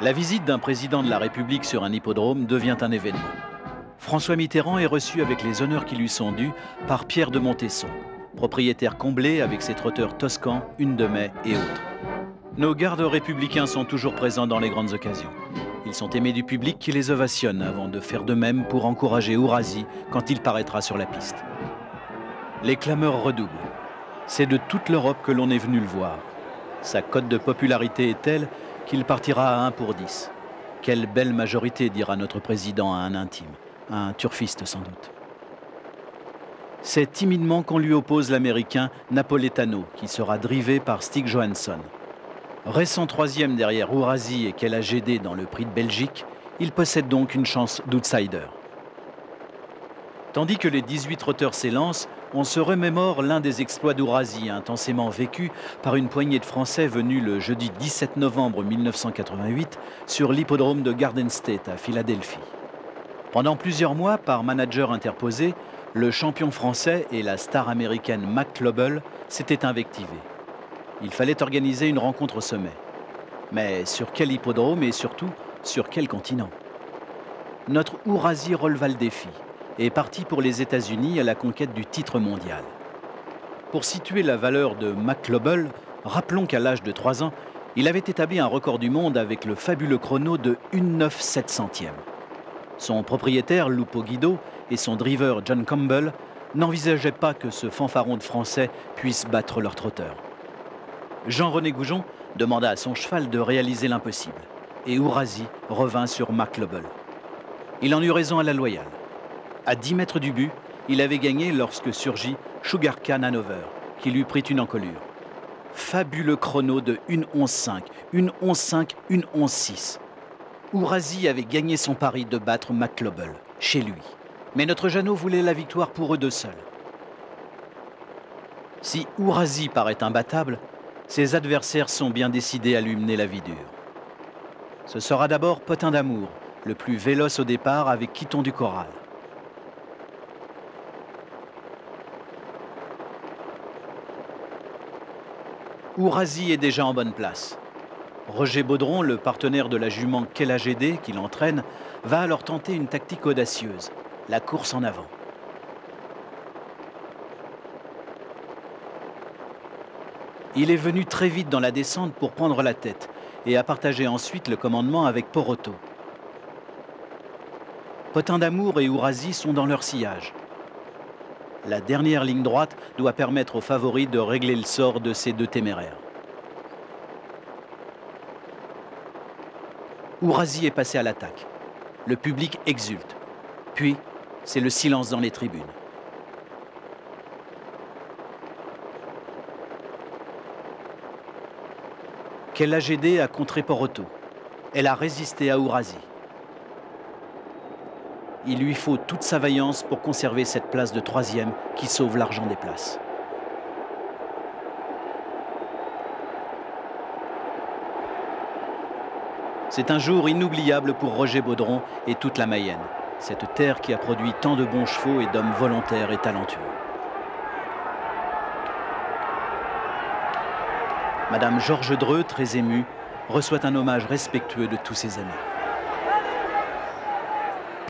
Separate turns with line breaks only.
La visite d'un président de la République sur un hippodrome devient un événement. François Mitterrand est reçu avec les honneurs qui lui sont dus par Pierre de Montesson, propriétaire comblé avec ses trotteurs Toscan, Une de Mai et autres. Nos gardes républicains sont toujours présents dans les grandes occasions. Ils sont aimés du public qui les ovationne avant de faire de même pour encourager Ourasi quand il paraîtra sur la piste. Les clameurs redoublent. C'est de toute l'Europe que l'on est venu le voir. Sa cote de popularité est telle qu'il partira à 1 pour 10. Quelle belle majorité, dira notre président à un intime, un turfiste sans doute. C'est timidement qu'on lui oppose l'Américain Napoletano, qui sera drivé par Stig Johansson. Récent 3e derrière Ourasi et Kella GD dans le prix de Belgique, il possède donc une chance d'outsider. Tandis que les 18 trotteurs s'élancent, on se remémore l'un des exploits d'Ourasi, intensément vécu par une poignée de Français venus le jeudi 17 novembre 1988 sur l'hippodrome de Garden State à Philadelphie. Pendant plusieurs mois, par manager interposé, le champion français et la star américaine McClobel s'étaient invectivés. Il fallait organiser une rencontre au sommet. Mais sur quel hippodrome et surtout, sur quel continent? Notre Ourasi releva le défi et parti pour les États-Unis à la conquête du titre mondial. Pour situer la valeur de McClobel, rappelons qu'à l'âge de 3 ans, il avait établi un record du monde avec le fabuleux chrono de 1,9/700. Son propriétaire, Lupo Guido, et son driver, John Campbell, n'envisageaient pas que ce fanfaron de Français puisse battre leur trotteur. Jean-René Goujon demanda à son cheval de réaliser l'impossible, et Ourasi revint sur McClobel. Il en eut raison à la loyale. À 10 mètres du but, il avait gagné lorsque surgit Sugar Khan Hanover, qui lui prit une encolure. Fabuleux chrono de 1,11,5, 1,11,5, 1,11,6. Ourasi avait gagné son pari de battre McClobel, chez lui. Mais notre Jeannot voulait la victoire pour eux deux seuls. Si Ourasi paraît imbattable, ses adversaires sont bien décidés à lui mener la vie dure. Ce sera d'abord Potin d'Amour, le plus véloce au départ avec Quiton du Corral. Ourasi est déjà en bonne place. Roger Baudron, le partenaire de la jument Kella GD qui l'entraîne, va alors tenter une tactique audacieuse, la course en avant. Il est venu très vite dans la descente pour prendre la tête et a partagé ensuite le commandement avec Poroto. Potin d'Amour et Ourasi sont dans leur sillage. La dernière ligne droite doit permettre aux favoris de régler le sort de ces deux téméraires. Ourasi est passé à l'attaque. Le public exulte. Puis, c'est le silence dans les tribunes. Kella GD a contré Poroto. Elle a résisté à Ourasi. Il lui faut toute sa vaillance pour conserver cette place de 3e qui sauve l'argent des places. C'est un jour inoubliable pour Roger Baudron et toute la Mayenne, cette terre qui a produit tant de bons chevaux et d'hommes volontaires et talentueux. Madame Georges Dreux, très émue, reçoit un hommage respectueux de tous ses amis.